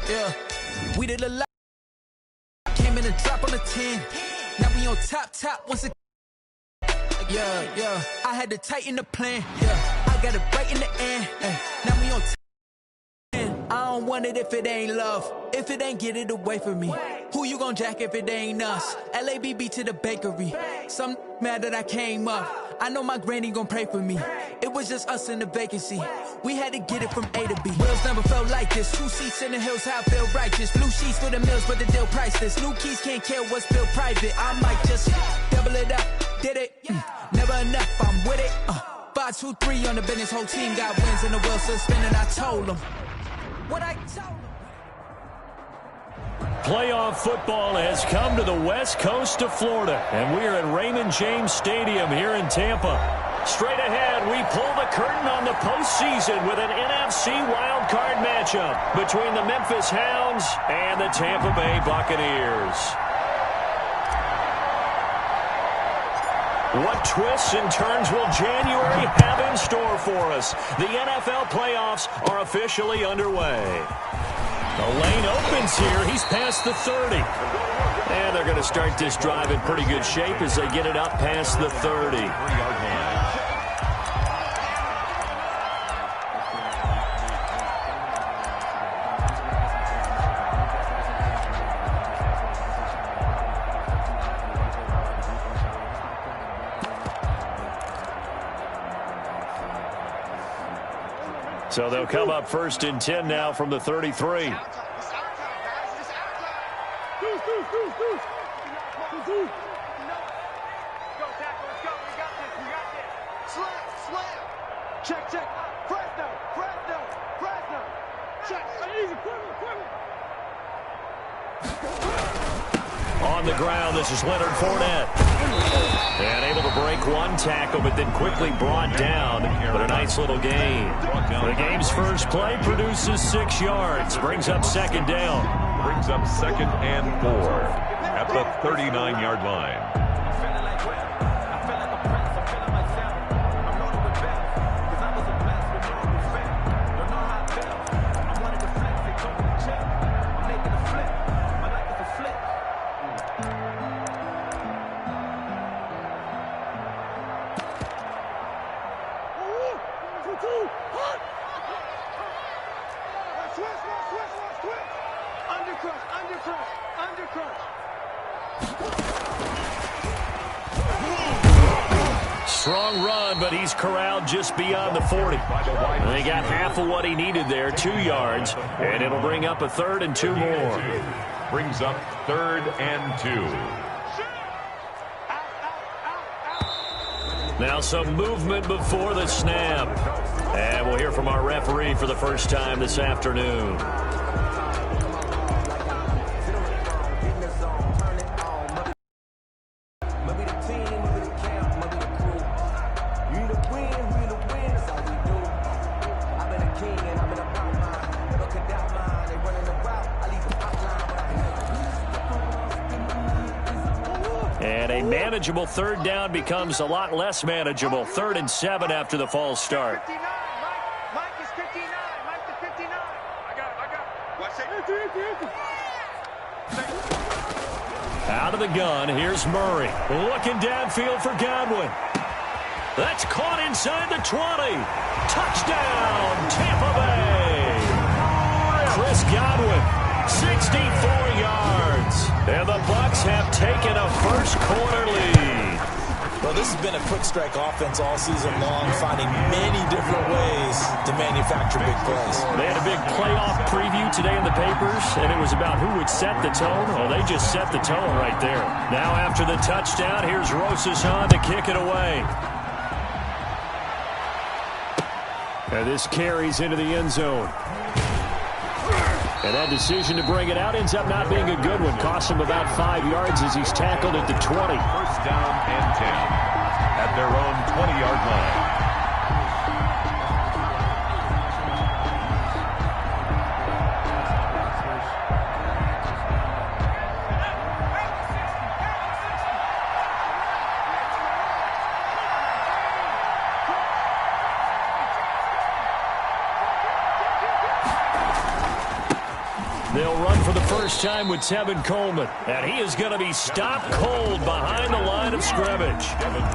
Yeah, we did a lot. Came in and drop on the 10. Now we on top once again. Yeah, I had to tighten the plan. Yeah, I got it right in the end. Now we on top. I don't want it if it ain't love. If it ain't, get it away from me. Who you gon' jack if it ain't us? LABB to the bakery. Some mad that I came up. I know my granny gon' pray for me. It was just us in the vacancy. We had to get it from A to B. Wheels never felt like this. 2 seats in the hills, how I feel righteous. Blue sheets for the mills, but the deal priceless. New keys can't kill what's built private. I might just double it up. Did it? Never enough, I'm with it. 5, 2, 3 on the business. Whole team got wins and the wheels still spinning. I told them what I told them. Playoff football has come to the west coast of Florida, and we are at Raymond James Stadium here in Tampa. Straight ahead, we pull the curtain on the postseason with an NFC wildcard matchup between the Memphis Hounds and the Tampa Bay Buccaneers. What twists and turns will January have in store for us? The NFL playoffs are officially underway. The lane opens here. He's past the 30. And they're going to start this drive in pretty good shape as they get it up past the 30. So they'll come up 1st and 10 now from the 33. On the ground, this is Leonard Fournette. And able to break one tackle, but then quickly brought down. But a nice little gain. The game's first play produces 6 yards. Brings up 2nd down. Brings up 2nd and 4 at the 39-yard line. Strong run, but he's corralled just beyond the 40. And they got half of what he needed there, 2 yards, and it'll bring up a 3rd and 2 more. Brings up 3rd and 2. Now some movement before the snap. And we'll hear from our referee for the first time this afternoon. And a manageable 3rd down becomes a lot less manageable. 3rd and 7 after the false start. Mike is 59. Mike is 59. I got it. Watch it. Out of the gun, here's Murray. Looking downfield for Godwin. That's caught inside the 20. Touchdown, Tampa Bay. Chris Godwin, 64 yards. And the Bucs have taken a first-quarter lead. Well, this has been a quick-strike offense all season long, finding many different ways to manufacture big plays. They had a big playoff preview today in the papers, and it was about who would set the tone. Well, they just set the tone right there. Now after the touchdown, here's Rosas to kick it away. And this carries into the end zone. And that decision to bring it out ends up not being a good one. Costs him about 5 yards as he's tackled at the 20. 1st down and 10 at their own 20-yard line. They'll run for the first time with Tevin Coleman. And he is going to be stopped cold behind the line of scrimmage.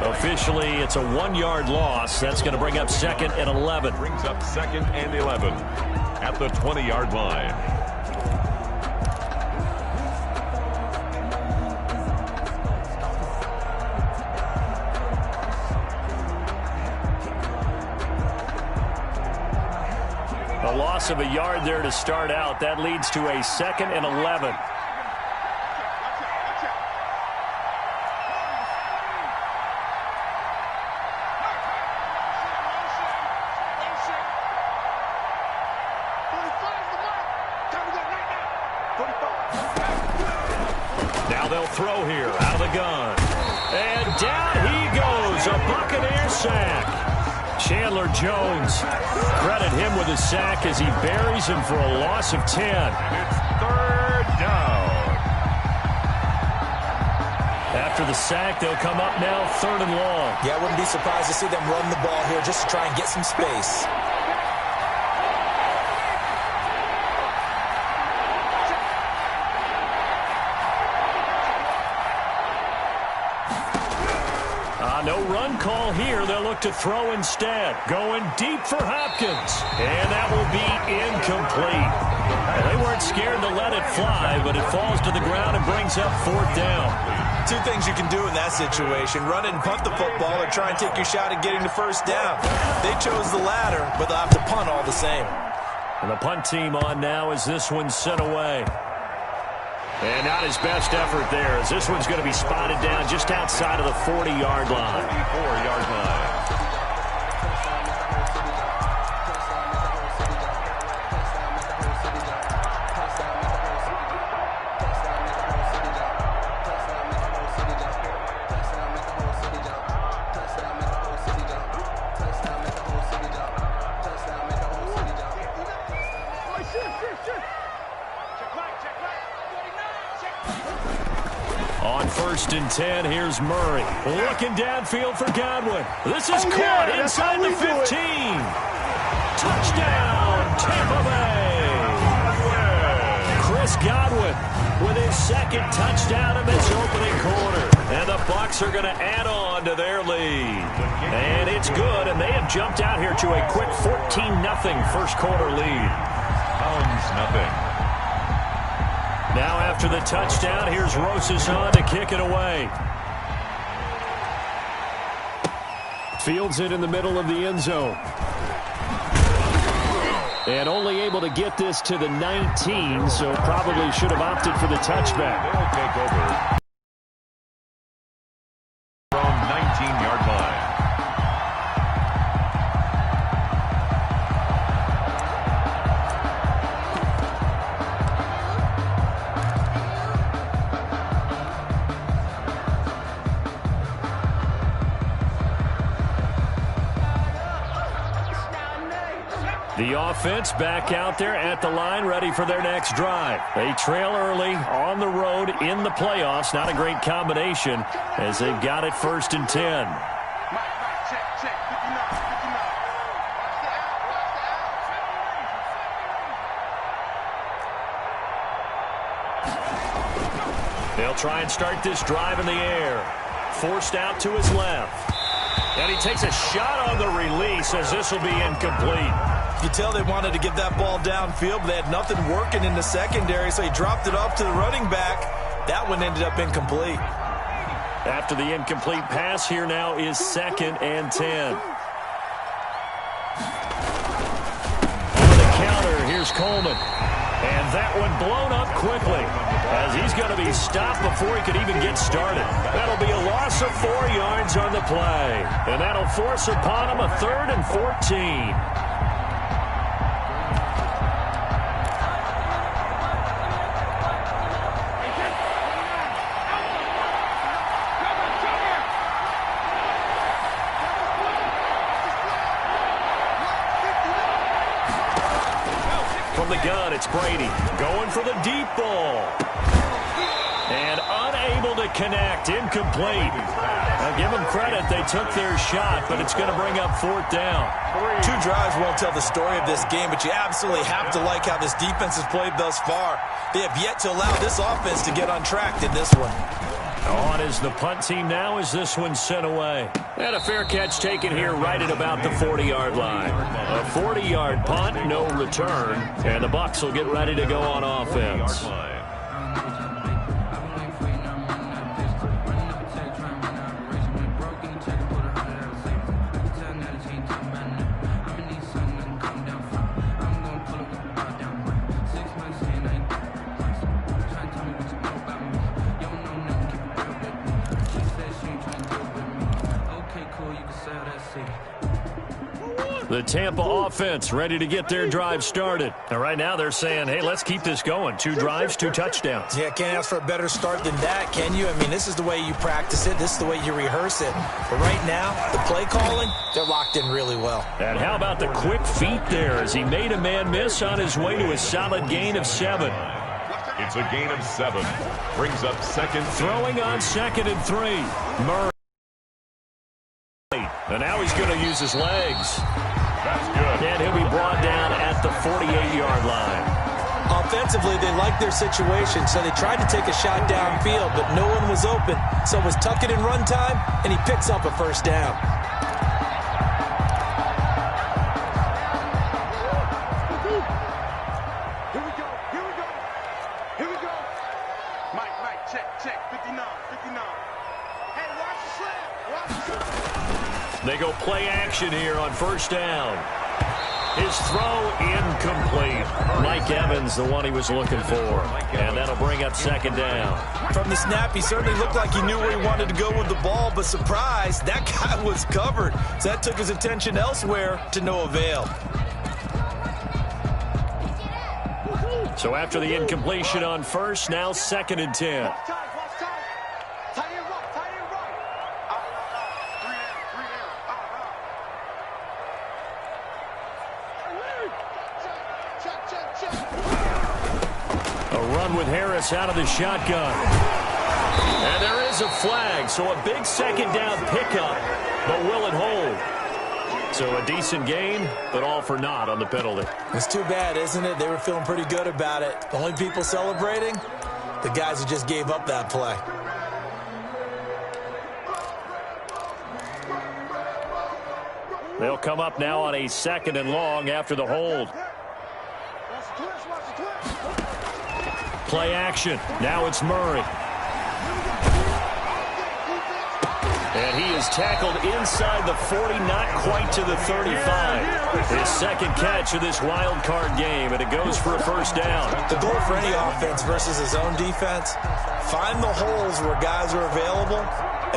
Officially, it's a 1-yard loss. That's going to bring up 2nd and 11. Brings up 2nd and 11 at the 20-yard line. A loss of a yard there to start out. That leads to a 2nd and 11. Now they'll throw here out of the gun. And down he goes. A Buccaneer sack. Chandler Jones, credit him with a sack as he buries him for a loss of 10. It's 3rd down. After the sack, they'll come up now 3rd and long. Yeah, I wouldn't be surprised to see them run the ball here just to try and get some space. No run call here. They'll look to throw instead. Going deep for Hopkins. And that will be incomplete. Well, they weren't scared to let it fly, but it falls to the ground and brings up 4th down. 2 things you can do in that situation. Run it and punt the football or try and take your shot at getting the first down. They chose the latter, but they'll have to punt all the same. And the punt team on now as this one's sent away. And not his best effort there, as this one's going to be spotted down just outside of the 40-yard line. 44-yard line. On 1st and 10, here's Murray. Looking downfield for Godwin. This is caught inside the 15. Touchdown, Tampa Bay. Chris Godwin with his 2nd touchdown of this opening quarter. And the Bucs are going to add on to their lead. And it's good, and they have jumped out here to a quick 14-0 first quarter lead. Nothing. Now after the touchdown, here's Rosas on to kick it away. Fields it in the middle of the end zone. And only able to get this to the 19, so probably should have opted for the touchback. They'll take over from 19-yard line. The offense back out there at the line, ready for their next drive. They trail early on the road in the playoffs. Not a great combination as they've got it 1st and 10. They'll try and start this drive in the air. Forced out to his left. And he takes a shot on the release as this will be incomplete. You tell they wanted to get that ball downfield, but they had nothing working in the secondary, so he dropped it off to the running back. That one ended up incomplete. After the incomplete pass, here now is 2nd and 10. On the counter, here's Coleman. And that one blown up quickly as he's going to be stopped before he could even get started. That'll be a loss of 4 yards on the play. And that'll force upon him a 3rd and 14. From the gun, it's Brady going for the deep ball. And unable to connect. Incomplete. Now give them credit. They took their shot, but it's going to bring up 4th down. 2 drives won't tell the story of this game, but you absolutely have to like how this defense has played thus far. They have yet to allow this offense to get untracked in this one. On is the punt team now as this one's sent away. And a fair catch taken here right at about the 40-yard line. A 40-yard punt, no return, and the Bucs will get ready to go on offense. The Tampa offense ready to get their drive started. And right now they're saying, hey, let's keep this going. 2 drives, 2 touchdowns. Yeah, can't ask for a better start than that, can you? I mean, this is the way you practice it. This is the way you rehearse it. But right now, the play calling, they're locked in really well. And how about the quick feet there as he made a man miss on his way to a solid gain of 7. It's a gain of 7. Brings up 2nd. Throwing on 2nd and 3. Murray. And now he's going to use his legs. That's good. And he'll be brought down at the 48-yard line. Offensively, they liked their situation, so they tried to take a shot downfield, but no one was open. So it was tuck it and run time, and he picks up a 1st down. Here we go. Here we go. Mike, check. 59. Hey, watch the slam. They go play action here on 1st down. His throw incomplete. Mike Evans, the one he was looking for. And that'll bring up 2nd down. From the snap, he certainly looked like he knew where he wanted to go with the ball, but surprise, that guy was covered. So that took his attention elsewhere to no avail. So after the incompletion on 1st, now 2nd and 10. Watch time. Tight end right. Three down. A run with Harris out of the shotgun. And there is a flag, so a big 2nd down pickup, but will it hold? So a decent gain, but all for naught on the penalty. It's too bad, isn't it? They were feeling pretty good about it. The only people celebrating, the guys who just gave up that play. They'll come up now on a 2nd and long after the hold. Play action. Now it's Murray. And he is tackled inside the 40, not quite to the 35. His 2nd catch of this wild card game, and it goes for a 1st down. The goal for any offense versus his own defense, find the holes where guys are available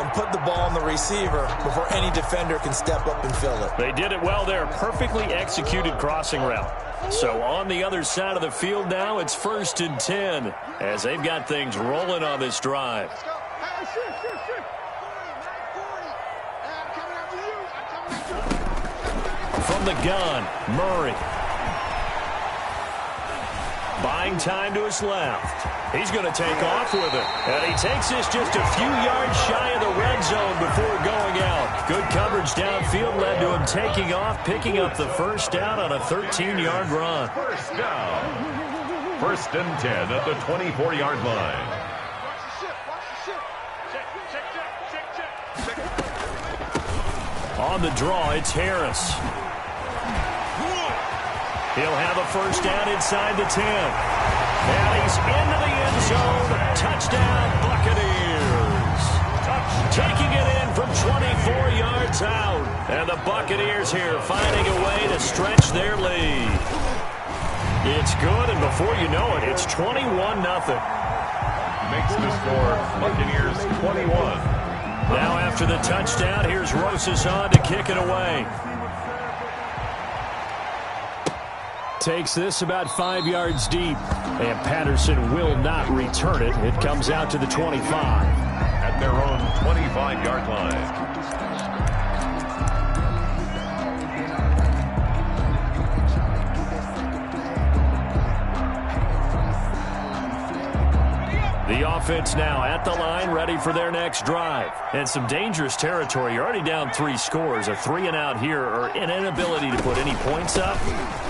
and put the ball on the receiver before any defender can step up and fill it. They did it well there. Perfectly executed crossing route. So on the other side of the field now, it's 1st and 10 as they've got things rolling on this drive. From the gun, Murray. Buying time to his left. He's going to take off with it. And he takes this just a few yards shy of the red zone before going out. Good coverage downfield led to him taking off, picking up the 1st down on a 13-yard run. 1st down. 1st and 10 at the 24-yard line. On the draw, it's Harris. He'll have a 1st down inside the 10. And he's into the end zone. Touchdown, Buccaneers. Taking it in from 24 yards out. And the Buccaneers here finding a way to stretch their lead. It's good, and before you know it, it's 21-0. Makes the score Buccaneers 21. Now after the touchdown, here's Rosas on to kick it away. Takes this about 5 yards deep, and Patterson will not return it. It comes out to the 25. At their own 25-yard line. The The offense now at the line, ready for their next drive. And some dangerous territory. You're already down 3 scores. A 3-and-out here or an inability to put any points up.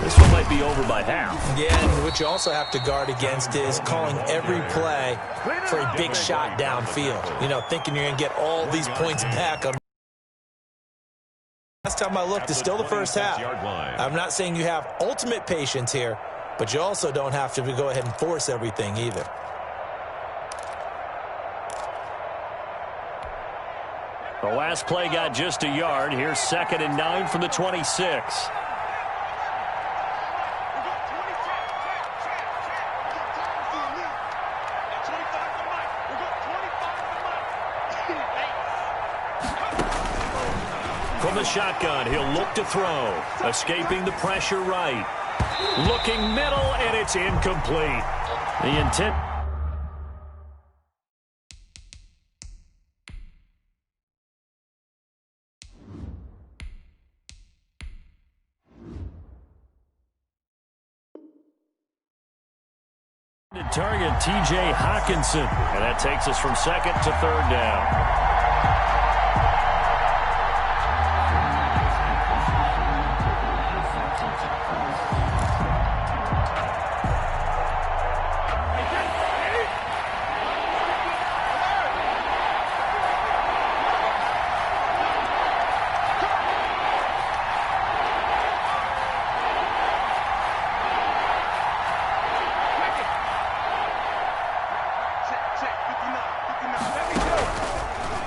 This one might be over by half. Yeah, and what you also have to guard against is calling every play for a big shot downfield. You know, thinking you're going to get all these points back. Last time I looked, it's still the first half. I'm not saying you have ultimate patience here, but you also don't have to go ahead and force everything either. The last play got just a yard. Here's 2nd and 9 from the 26. From the shotgun, he'll look to throw. Escaping the pressure right. Looking middle, and it's incomplete. The intent... target T.J. Hawkinson, and that takes us from 2nd to 3rd down.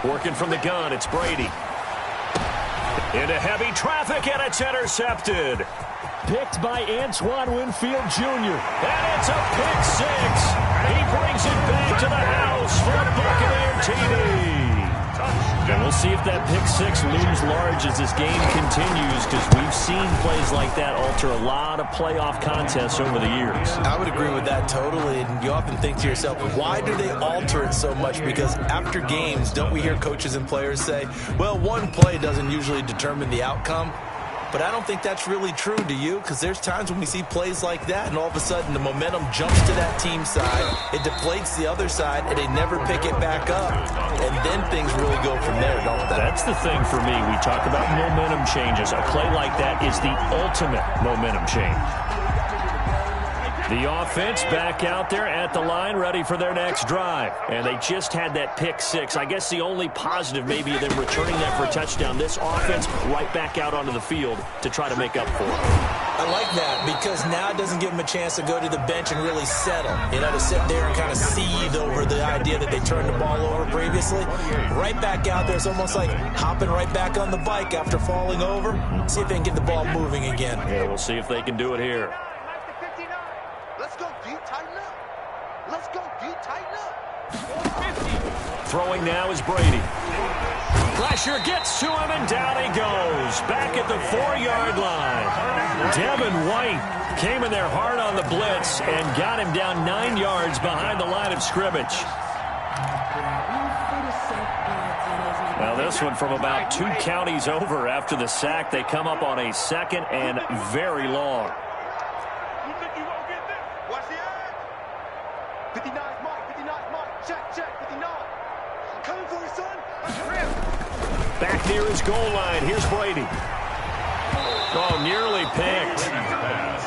Working from the gun, it's Brady. Into heavy traffic, and it's intercepted. Picked by Antoine Winfield Jr. And it's a pick 6. He brings it back to the house for a Buccaneer TD. And we'll see if that pick 6 looms large as this game continues, because we've seen plays like that alter a lot of playoff contests over the years. I would agree with that totally, and you often think to yourself, why do they alter it so much? Because after games, don't we hear coaches and players say, well, one play doesn't usually determine the outcome? But I don't think that's really true, do you? Because there's times when we see plays like that, and all of a sudden the momentum jumps to that team side, it deflates the other side, and they never pick it back up. And then things really go from there, don't they? That's the thing for me. We talk about momentum changes. A play like that is the ultimate momentum change. The offense back out there at the line, ready for their next drive. And they just had that pick 6. I guess the only positive maybe of them returning that for a touchdown. This offense right back out onto the field to try to make up for it. I like that, because now it doesn't give them a chance to go to the bench and really settle. You know, to sit there and kind of seethe over the idea that they turned the ball over previously. Right back out there. It's almost like hopping right back on the bike after falling over. See if they can get the ball moving again. Yeah, we'll see if they can do it here. Let's go, D. Tighten up. Let's go, D. Tighten up. Throwing now is Brady. Pressure gets to him, and down he goes. Back at the 4-yard line. Devin White came in there hard on the blitz and got him down 9 yards behind the line of scrimmage. Now this one from about 2 counties over after the sack. They come up on a 2nd and very long. 59 Mike, check, 59. Coming for you, son. Back near his goal line, here's Brady. Oh, nearly picked.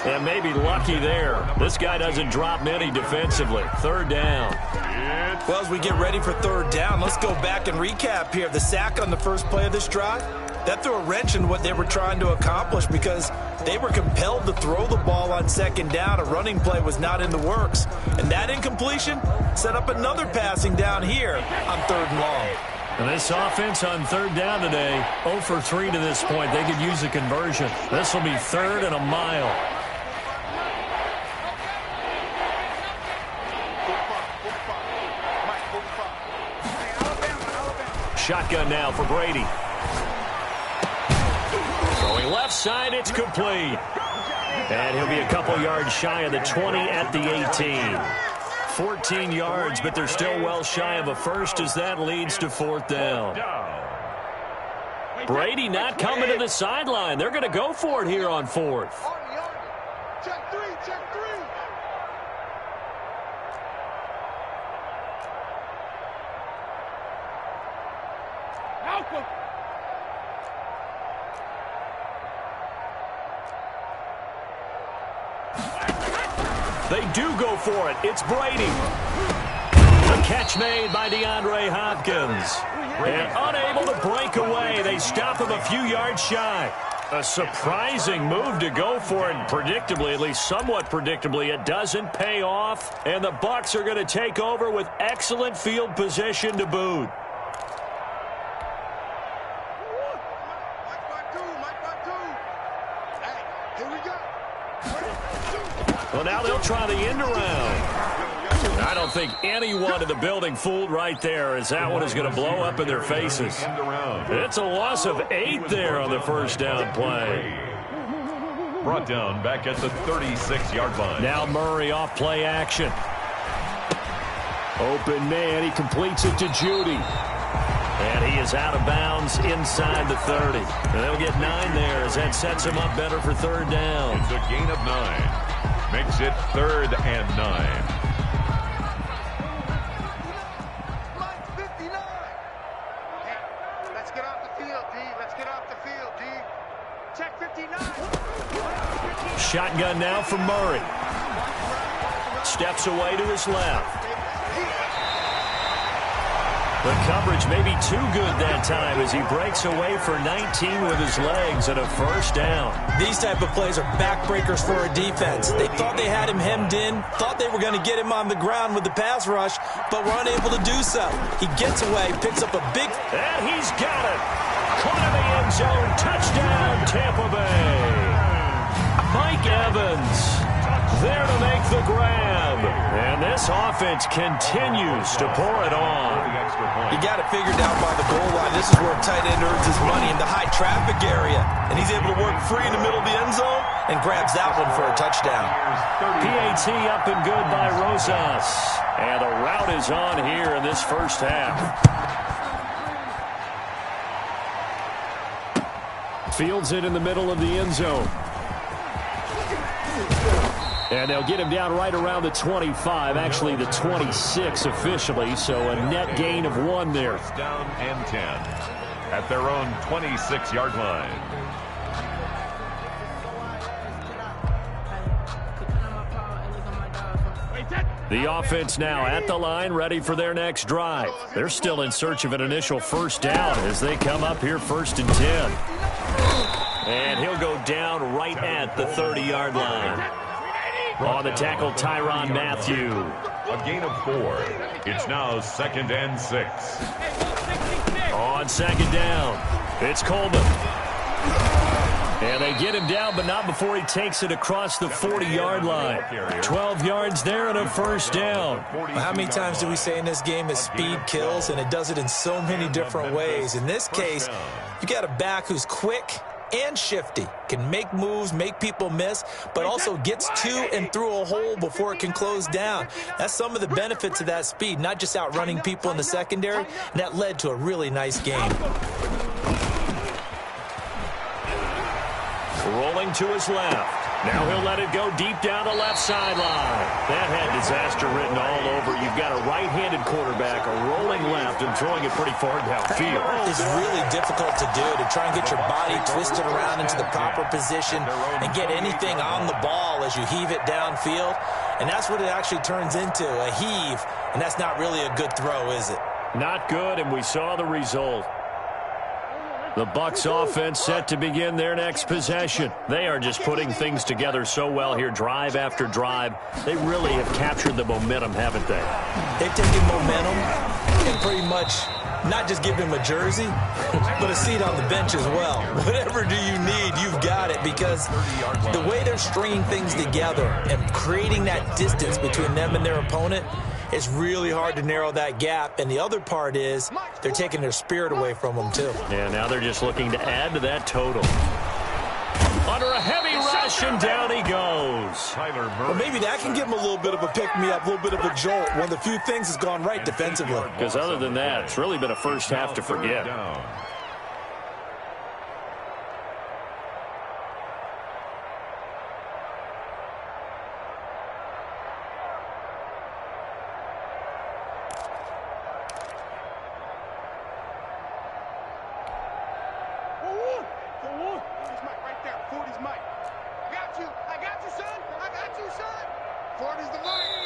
And maybe lucky there. This guy doesn't drop many defensively. 3rd down. Well, as we get ready for 3rd down, let's go back and recap here. The sack on the first play of this drive, that threw a wrench in what they were trying to accomplish, because they were compelled to throw the ball on 2nd down. A running play was not in the works. And that incompletion set up another passing down here on 3rd and long. And this offense on 3rd down today, 0 for 3 to this point. They could use a conversion. This will be 3rd and a mile. Shotgun now for Brady. Throwing left side, it's complete. And he'll be a couple yards shy of the 20 at the 18. 14 yards, but they're still well shy of a first as that leads to 4th down. Brady not coming to the sideline. They're going to go for it here on 4th. Check 3. They do go for it. It's Brady. The catch made by DeAndre Hopkins. And unable to break away. They stop him a few yards shy. A surprising move to go for it. And predictably, at least somewhat predictably, it doesn't pay off. And the Bucs are going to take over with excellent field position to boot. Well, now they'll try the end around. I don't think anyone in the building fooled right there, as that one is going to blow up in their faces. It's a loss of 8 there on the first down play. Brought down back at the 36-yard line. Now Murray off play action. Open man, he completes it to Judy. And he is out of bounds inside the 30. And they'll get 9 there as that sets him up better for third down. It's a gain of 9. Makes it 3rd and 9. Let's get off the field, D. Let's get off the field, D. Check 59. Shotgun now for Murray. Steps away to his left. The coverage may be too good that time as he breaks away for 19 with his legs and a first down. These type of plays are backbreakers for a defense. They thought they had him hemmed in, thought they were going to get him on the ground with the pass rush, but were unable to do so. He gets away, picks up a big... And he's got it. Caught in the end zone. Touchdown, Tampa Bay. Mike Evans there to make the grab. And this offense continues to pour it on. You got it figured out by the goal line. This is where a tight end earns his money, in the high traffic area. And he's able to work free in the middle of the end zone and grabs that one for a touchdown. PAT up and good by Rosas. And the route is on here in this first half. Fields it in the middle of the end zone. And they'll get him down right around the 25, actually the 26 officially, so a net gain of 1 there. First down and 10 at their own 26-yard line. The offense now at the line, ready for their next drive. They're still in search of an initial first down as they come up here 1st and 10. And he'll go down right at the 30-yard line. On the tackle, Tyrann Mathieu. A gain of 4. It's now 2nd and 6. On 2nd down, it's Coleman. And they get him down, but not before he takes it across the 40-yard line. 12 yards there and a first down. How many times do we say in this game that speed kills, and it does it in so many different ways? In this case, you got a back who's quick and shifty, can make moves, make people miss, but also gets to and through a hole before it can close down. That's some of the benefits of that speed, not just outrunning people in the secondary, and that led to a really nice game. Rolling to his left. Now he'll let it go deep down the left sideline. That had disaster written all over. You've got a right-handed quarterback, a rolling left, and throwing it pretty far downfield. It's really difficult to do, to try and get your body twisted around into the proper position and get anything on the ball as you heave it downfield. And that's what it actually turns into, a heave. And that's not really a good throw, is it? Not good, and we saw the result. The Bucs offense set to begin their next possession. They are just putting things together so well here, drive after drive. They really have captured the momentum, haven't they? They've taken momentum and pretty much not just give him a jersey, but a seat on the bench as well. Whatever do you need, you've got it, because the way they're stringing things together and creating that distance between them and their opponent, it's really hard to narrow that gap. And the other part is they're taking their spirit away from them, too. Yeah, now they're just looking to add to that total. Under a heavy rush, and down he goes. Well, maybe that can give him a little bit of a pick-me-up, a little bit of a jolt. One of the few things has gone right defensively. Because other than that, it's really been a first half to forget.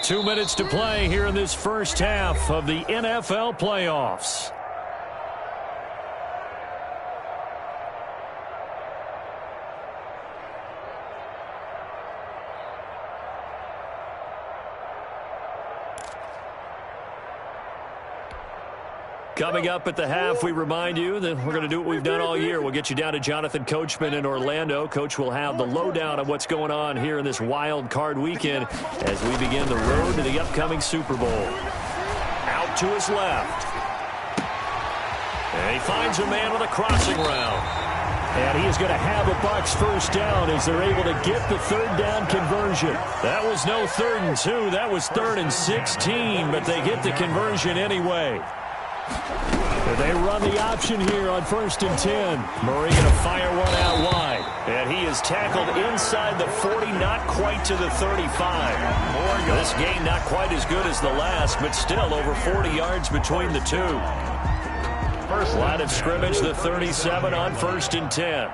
2 minutes to play here in this first half of the NFL playoffs. Coming up at the half, we remind you that we're going to do what we've done all year. We'll get you down to Jonathan Coachman in Orlando. Coach will have the lowdown of what's going on here in this wild card weekend as we begin the road to the upcoming Super Bowl. Out to his left. And he finds a man with a crossing route. And he is going to have a Bucs first down as they're able to get the third down conversion. That was no 3rd and 2. That was 3rd and 16, but they get the conversion anyway. They run the option here on 1st and 10. Murray going to fire one out wide. And he is tackled inside the 40, not quite to the 35. This game not quite as good as the last, but still over 40 yards between the two. First line of scrimmage, the 37 on 1st and 10.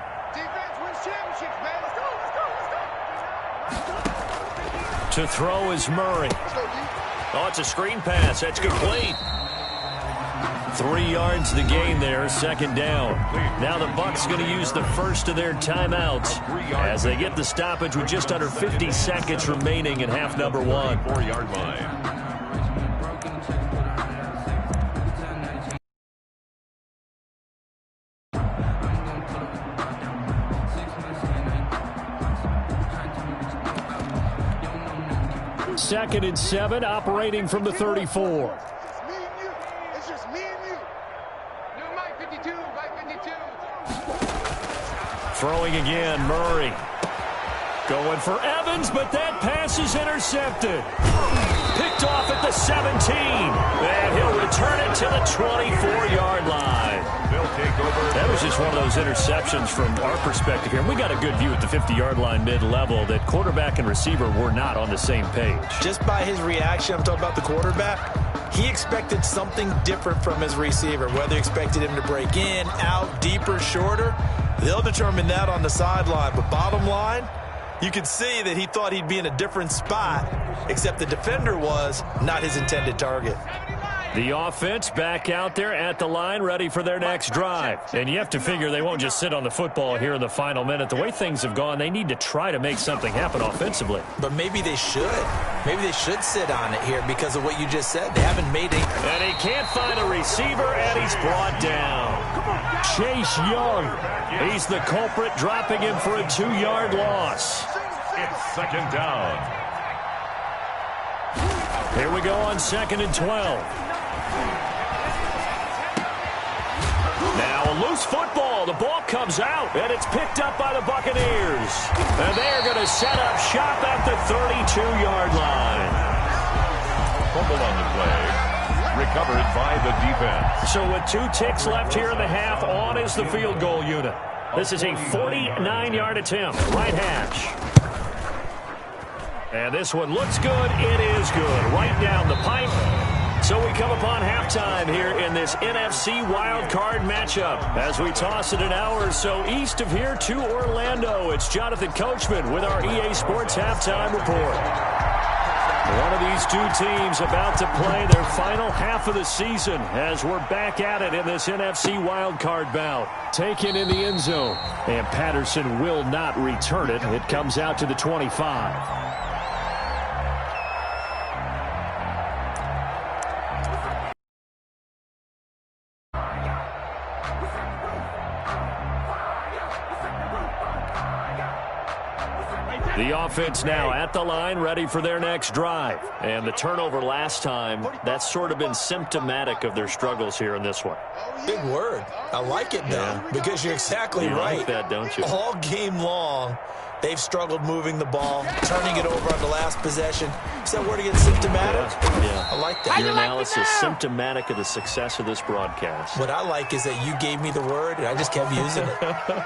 To throw is Murray. Oh, it's a screen pass. That's complete. 3 yards the gain there, 2nd down. Now the Bucs going to use the first of their timeouts as they get the stoppage with just under 50 seconds remaining in half number 1. 4-yard line. Second and 7, operating from the 34. Throwing again, Murray. Going for Evans, but that pass is intercepted. Picked off at the 17. And he'll return it to the 24-yard line. That was just one of those interceptions from our perspective here. We got a good view at the 50-yard line mid-level that quarterback and receiver were not on the same page. Just by his reaction, I'm talking about the quarterback, he expected something different from his receiver, whether he expected him to break in, out, deeper, shorter. They'll determine that on the sideline. But bottom line, you could see that he thought he'd be in a different spot, except the defender was not his intended target. The offense back out there at the line, ready for their next drive. And you have to figure they won't just sit on the football here in the final minute. The way things have gone, they need to try to make something happen offensively. But maybe they should. Maybe they should sit on it here because of what you just said. They haven't made it. And he can't find a receiver, and he's brought down. Chase Young, he's the culprit, dropping him for a 2-yard loss. It's 2nd down. Here we go on 2nd and 12. Now a loose football. The ball comes out, and it's picked up by the Buccaneers. And they're going to set up shop at the 32-yard line. Fumble on the play. Recovered by the defense. So with 2 ticks left here in the half, on is the field goal unit. This is a 49-yard attempt. Right hash. And this one looks good. It is good. Right down the pipe. So we come upon halftime here in this NFC wildcard matchup. As we toss it an hour or so east of here to Orlando, it's Jonathan Coachman with our EA Sports Halftime Report. One of these two teams about to play their final half of the season as we're back at it in this NFC wildcard bout. Taken in the end zone, and Patterson will not return it. It comes out to the 25. The offense now at the line, ready for their next drive. And the turnover last time, that's sort of been symptomatic of their struggles here in this one. Big word. I like it, though, because you're exactly right. You like that, don't you? All game long, they've struggled moving the ball, turning it over on the last possession. Is that word again, symptomatic? Yeah. I like that. Your analysis, symptomatic of the success of this broadcast. What I like is that you gave me the word, and I just kept using it.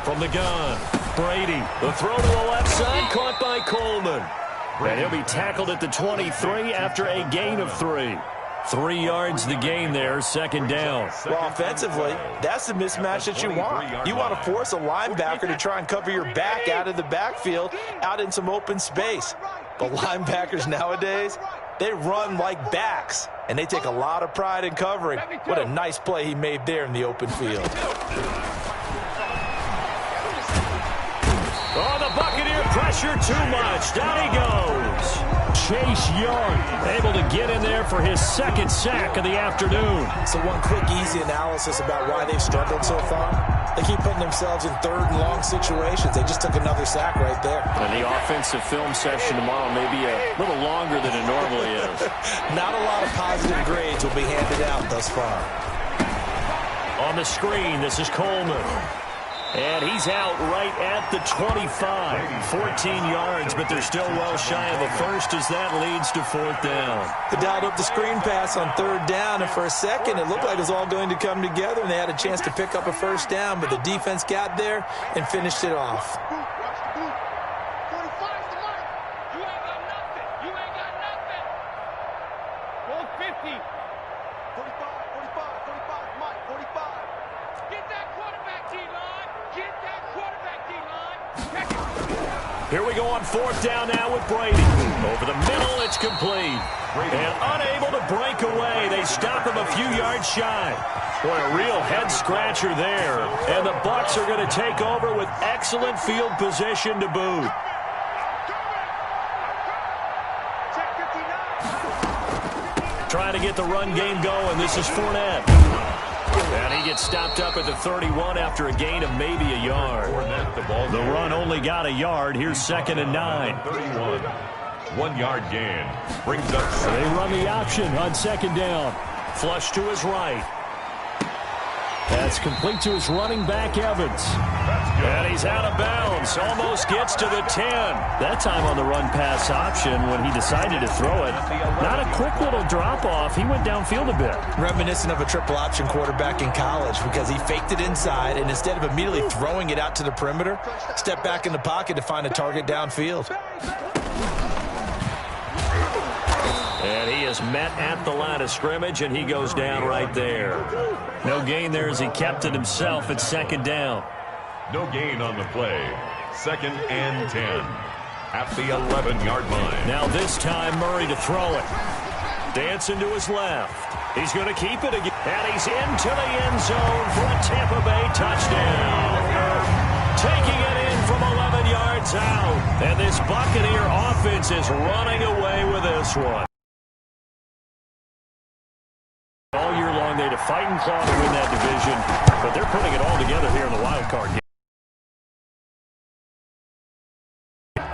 From the gun, Brady. The throw to the left side, caught by Coleman. And he'll be tackled at the 23 after a gain of 3. 3 yards the gain there, second down. Well, offensively, that's the mismatch that you want. You want to force a linebacker to try and cover your back out of the backfield, out in some open space. But linebackers nowadays, they run like backs, and they take a lot of pride in covering. What a nice play he made there in the open field. Oh, the Buccaneer pressure too much. Down he goes. Chase Young able to get in there for his second sack of the afternoon. So one quick, easy analysis about why they've struggled so far. They keep putting themselves in third and long situations. They just took another sack right there. And the offensive film session tomorrow may be a little longer than it normally is. Not a lot of positive grades will be handed out thus far. On the screen, this is Coleman. And he's out right at the 25. 14 yards, but they're still well shy of a first as that leads to fourth down. They dialed up the screen pass on third down, and for a second it looked like it was all going to come together, and they had a chance to pick up a first down, but the defense got there and finished it off. Here we go on fourth down now with Brady. Over the middle, it's complete. And unable to break away. They stop him a few yards shy. Boy, a real head-scratcher there. And the Bucs are going to take over with excellent field position to boot. Trying to get the run game going. This is Fournette. And he gets stopped up at the 31 after a gain of maybe a yard. The run only got a yard. Here's 2nd and 9. 31. 1 yard gain. Brings up. So they run the option on 2nd down. Flush to his right. That's complete to his running back, Evans. And he's out of bounds. Almost gets to the 10. That time on the run-pass option when he decided to throw it. Not a quick little drop-off. He went downfield a bit. Reminiscent of a triple-option quarterback in college because he faked it inside, and instead of immediately throwing it out to the perimeter, stepped back in the pocket to find a target downfield. And he is met at the line of scrimmage, and he goes down right there. No gain there as he kept it himself at 2nd down. No gain on the play. 2nd and 10. At the 11-yard line. Now this time Murray to throw it. Dancing to his left. He's going to keep it again. And he's into the end zone for a Tampa Bay touchdown. Taking it in from 11 yards out. And this Buccaneer offense is running away with this one. All year long they had to fight and claw to win that division, but they're putting it all together here in the wild card game.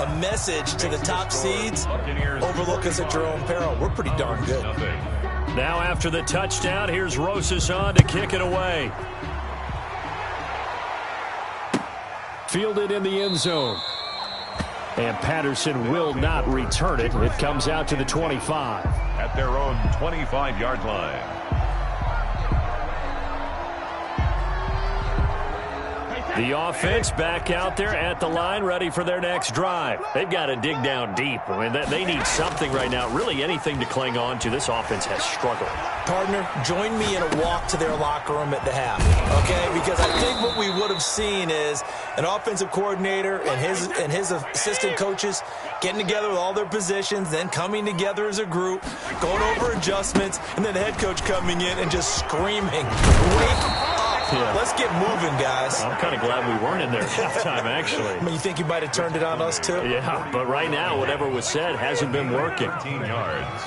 A message to the top seeds, overlook us at your own peril. We're pretty darn good. Now after the touchdown, here's Rosas on to kick it away. Fielded in the end zone. And Patterson will not return it. It comes out to the 25. At their own 25-yard line. The offense back out there at the line, ready for their next drive. They've got to dig down deep. I mean, they need something right now, really anything to cling on to. This offense has struggled. Partner, join me in a walk to their locker room at the half, okay? Because I think what we would have seen is an offensive coordinator and his assistant coaches getting together with all their positions, then coming together as a group, going over adjustments, and then the head coach coming in and just screaming, wake up. Yeah. Let's get moving, guys. I'm kind of glad we weren't in there at halftime, actually. I mean, you think you might have turned it on us, too? Yeah, but right now, whatever was said hasn't been working. 15 yards.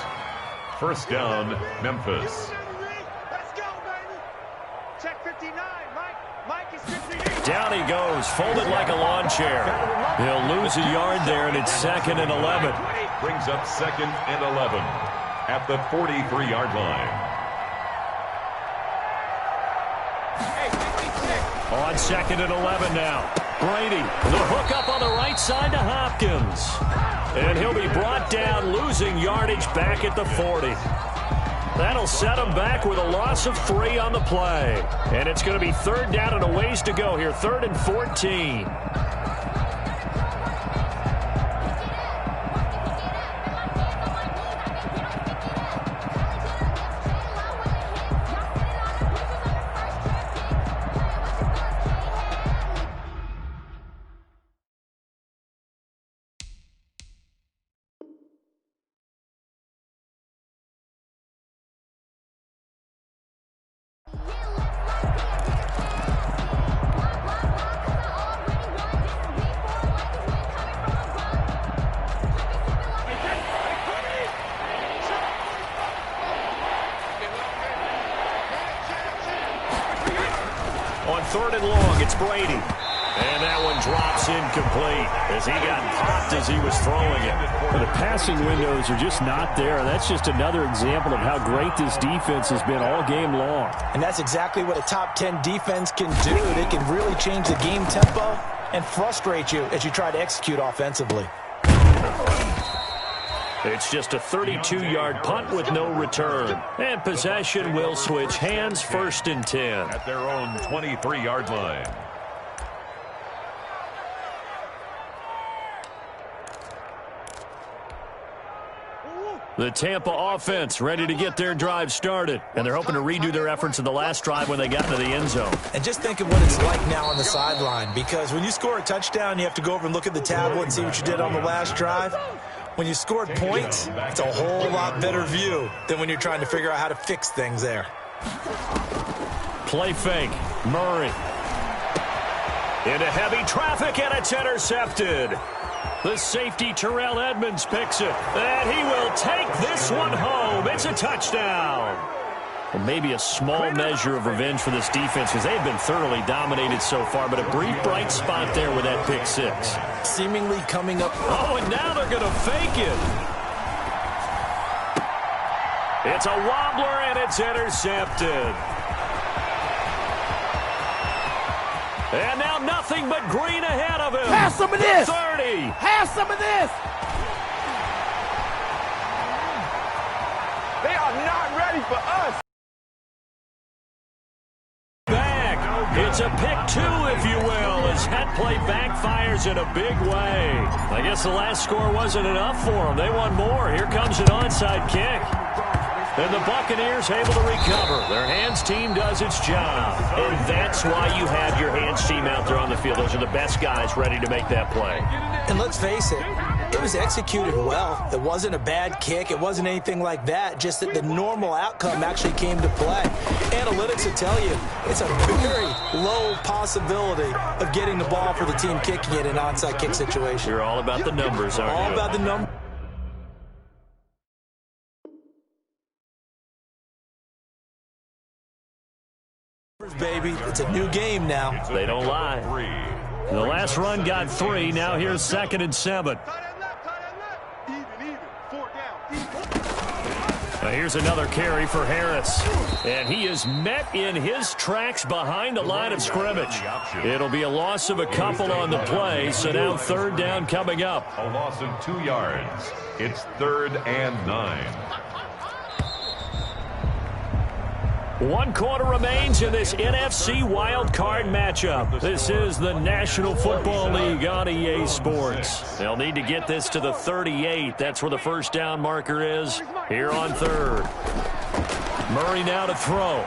First down, Memphis. Let's go, baby. Check 59. Mike is 58. Down he goes, folded like a lawn chair. He'll lose a yard there, and it's 2nd and 11. Brings up 2nd and 11 at the 43-yard line. On 2nd and 11 now. Brady, the hook up on the right side to Hopkins. And he'll be brought down, losing yardage back at the 40. That'll set him back with a loss of 3 on the play. And it's going to be 3rd down and a ways to go here. 3rd and 14. 3rd and long. It's Brady. And that one drops incomplete as he got popped as he was throwing it. Well, the passing windows are just not there. That's just another example of how great this defense has been all game long. And that's exactly what a top 10 defense can do. They can really change the game tempo and frustrate you as you try to execute offensively. It's just a 32-yard punt with no return. And possession will switch hands, 1st and 10. At their own 23-yard line. The Tampa offense ready to get their drive started. And they're hoping to redo their efforts in the last drive when they got into the end zone. And just think of what it's like now on the sideline, because when you score a touchdown, you have to go over and look at the tablet and see what you did on the last drive. When you scored points, it's a whole lot better view than when you're trying to figure out how to fix things there. Play fake. Murray. Into heavy traffic, and it's intercepted. The safety, Terrell Edmonds, picks it. And he will take this one home. It's a touchdown. Well, maybe a small measure of revenge for this defense because they've been thoroughly dominated so far, but a brief bright spot there with that pick 6. Seemingly coming up. Oh, and now they're going to fake it. It's a wobbler, and it's intercepted. And now nothing but green ahead of him. Have some of this. 30. Have some of this. They are not ready for us. Back. It's a pick 2, if you will, as that play backfires in a big way. I guess the last score wasn't enough for them. They want more. Here comes an onside kick. And the Buccaneers able to recover. Their hands team does its job. And that's why you have your hands team out there on the field. Those are the best guys ready to make that play. And let's face it, it was executed well. It wasn't a bad kick. It wasn't anything like that. Just that the normal outcome actually came to play. Analytics will tell you it's a very low possibility of getting the ball for the team kicking it in an onside kick situation. You're all about the numbers, aren't you? All about the numbers. Baby, it's a new game now. They don't lie. The last run got 3. Now here's 2nd and 7. Now here's another carry for Harris. And he is met in his tracks behind the line of scrimmage. It'll be a loss of a couple on the play, so now 3rd down coming up. A loss of 2 yards. It's 3rd and 9. 1 quarter remains in this NFC wildcard matchup. This is the National Football League on EA Sports. They'll need to get this to the 38. That's where the 1st down marker is here on 3rd. Murray now to throw.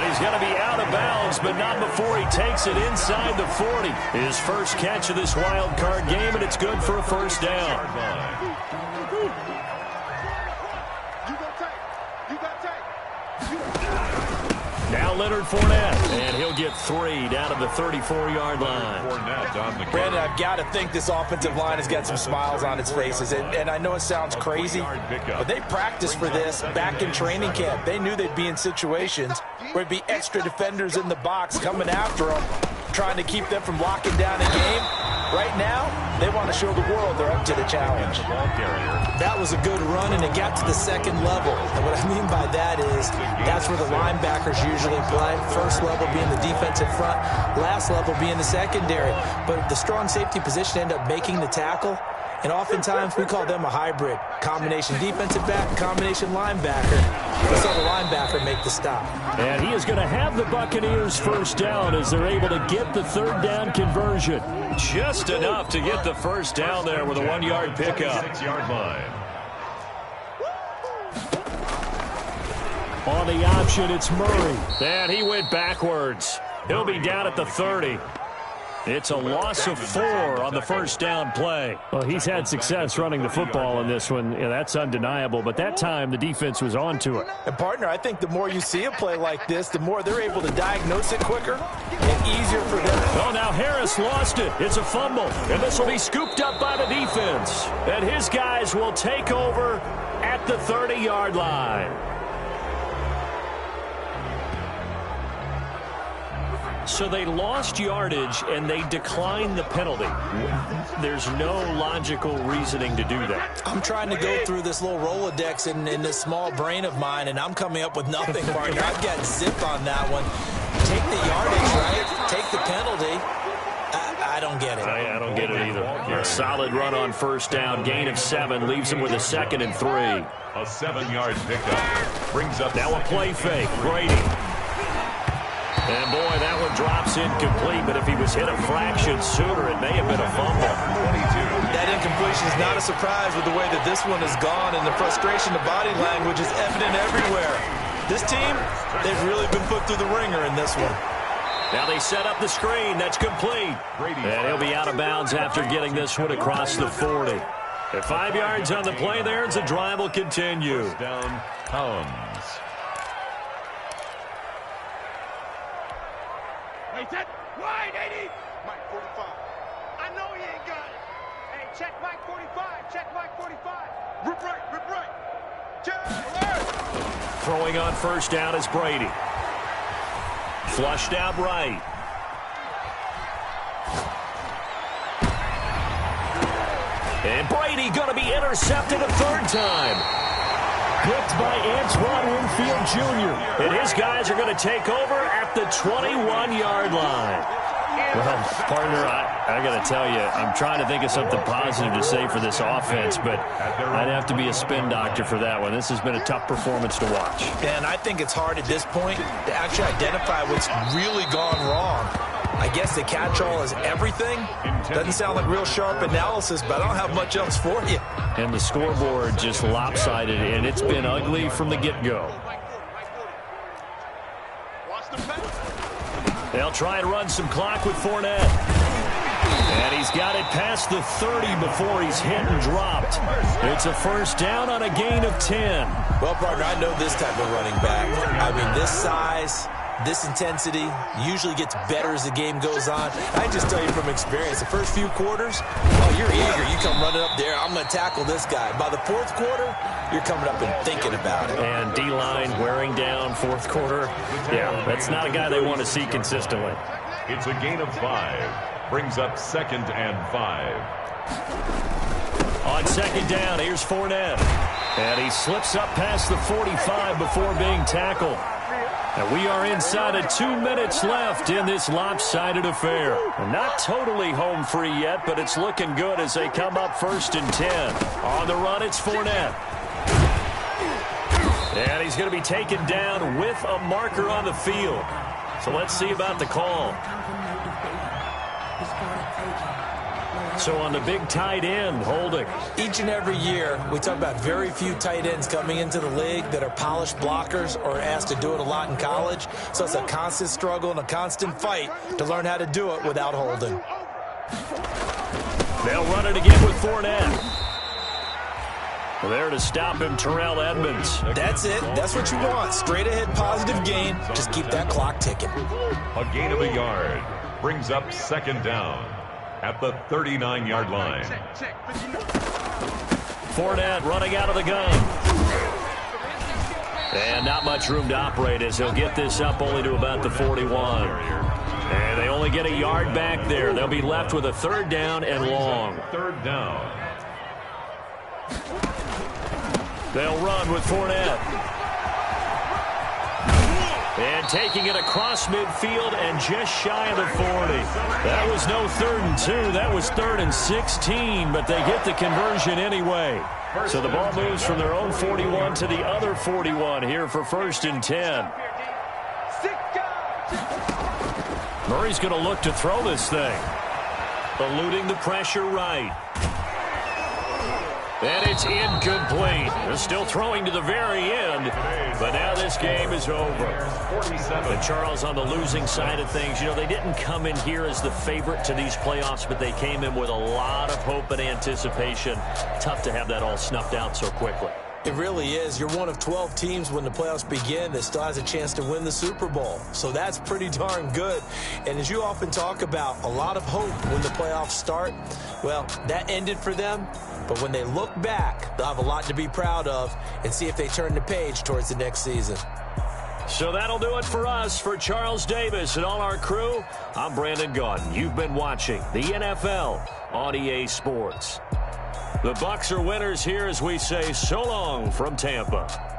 He's going to be out of bounds, but not before he takes it inside the 40. His first catch of this wild card game, and it's good for a 1st down. Now Leonard Fournette, and he'll get 3 down to the 34-yard line. Brandon, I've got to think this offensive line has got some smiles on its faces. And I know it sounds crazy, but they practiced for this back in training camp. They knew they'd be in situations where there'd be extra defenders in the box coming after them, trying to keep them from locking down a game. Right now, they want to show the world they're up to the challenge. That was a good run, and it got to the 2nd level. And what I mean by that is that's where the linebackers usually play. First level being the defensive front, last level being the secondary. But the strong safety position ended up making the tackle. And oftentimes we call them a hybrid. Combination defensive back, combination linebacker. We saw the linebacker make the stop. And he is going to have the Buccaneers 1st down as they're able to get the 3rd down conversion. Just enough to get the 1st down there with a 1-yard pickup. 6-yard line. On the option, it's Murray. And he went backwards. He'll be down at the 30. It's a loss of 4 on the 1st down play. Well, he's had success running the football in this one. Yeah, that's undeniable. But that time, the defense was on to it. And, partner, I think the more you see a play like this, the more they're able to diagnose it quicker and easier for them. Oh, now Harris lost it. It's a fumble. And this will be scooped up by the defense. And his guys will take over at the 30-yard line. So they lost yardage, and they declined the penalty. There's no logical reasoning to do that. I'm trying to go through this little Rolodex in this small brain of mine, and I'm coming up with nothing, partner. I've got zip on that one. Take the yardage, right? Take the penalty. I don't get it. I don't get it either. A solid run on first down. Gain of 7 leaves him with a 2nd and 3. A 7-yard pickup brings up now a play fake. Brady. And, boy, that one drops incomplete, but if he was hit a fraction sooner, it may have been a fumble. 22. That incompletion is not a surprise with the way that this one has gone, and the frustration, the body language is evident everywhere. This team, they've really been put through the ringer in this one. Now they set up the screen. That's complete. And he'll be out of bounds after getting this one across the 40. At 5 yards on the play there, as the drive will continue. First down, Collins. Hey, set. Wide, 80. Mike 45. I know he ain't got it. Hey, check Mike 45. Check Mike 45. Rip right, rip right. Check right. Throwing on first down is Brady. Flushed out right. And Brady going to be intercepted a 3rd time. Picked by Antoine Winfield Jr. And his guys are going to take over at the 21-yard line. Well, partner, I got to tell you, I'm trying to think of something positive to say for this offense, but I'd have to be a spin doctor for that one. This has been a tough performance to watch. And I think it's hard at this point to actually identify what's really gone wrong. I guess the catch-all is everything. Doesn't sound like real sharp analysis, but I don't have much else for you. And the scoreboard just lopsided, and it's been ugly from the get-go. They'll try and run some clock with Fournette. And he's got it past the 30 before he's hit and dropped. It's a first down on a gain of 10. Well, partner, I know this type of running back. I mean, this size, this intensity usually gets better as the game goes on. I just tell you from experience, the first few quarters, oh, you're eager. You come running up there, I'm going to tackle this guy. By the 4th quarter, you're coming up and thinking about it. And D-line wearing down 4th quarter. Yeah, that's not a guy they want to see consistently. It's a gain of 5. Brings up 2nd and 5. On 2nd down, here's Fournette. And he slips up past the 45 before being tackled. And we are inside of 2 minutes left in this lopsided affair. And not totally home free yet, but it's looking good as they come up 1st and 10. On the run, it's Fournette. And he's going to be taken down with a marker on the field. So let's see about the call. So on the big tight end, holding. Each and every year, we talk about very few tight ends coming into the league that are polished blockers or asked to do it a lot in college. So it's a constant struggle and a constant fight to learn how to do it without holding. They'll run it again with Fournette. There to stop him, Terrell Edmonds. That's it. That's what you want. Straight ahead positive gain. Just keep that clock ticking. A gain of a yard. Brings up 2nd down at the 39-yard line. Fournette running out of the gun. And not much room to operate as he'll get this up only to about the 41. And they only get a yard back there. They'll be left with a 3rd down and long. 3rd down. They'll run with Fournette. And taking it across midfield and just shy of the 40. That was no 3rd and 2. That was 3rd and 16, but they get the conversion anyway. So the ball moves from their own 41 to the other 41 here for 1st and 10. Murray's going to look to throw this thing. Eluding the pressure right. And it's incomplete. They're still throwing to the very end, but now this game is over. And Charles, on the losing side of things, you know, they didn't come in here as the favorite to these playoffs, but they came in with a lot of hope and anticipation. Tough to have that all snuffed out so quickly. It really is. You're one of 12 teams when the playoffs begin that still has a chance to win the Super Bowl. So that's pretty darn good. And as you often talk about, a lot of hope when the playoffs start. Well, that ended for them. But when they look back, they'll have a lot to be proud of and see if they turn the page towards the next season. So that'll do it for us. For Charles Davis and all our crew, I'm Brandon Gaudin. You've been watching the NFL on EA Sports. The Bucs are winners here as we say so long from Tampa.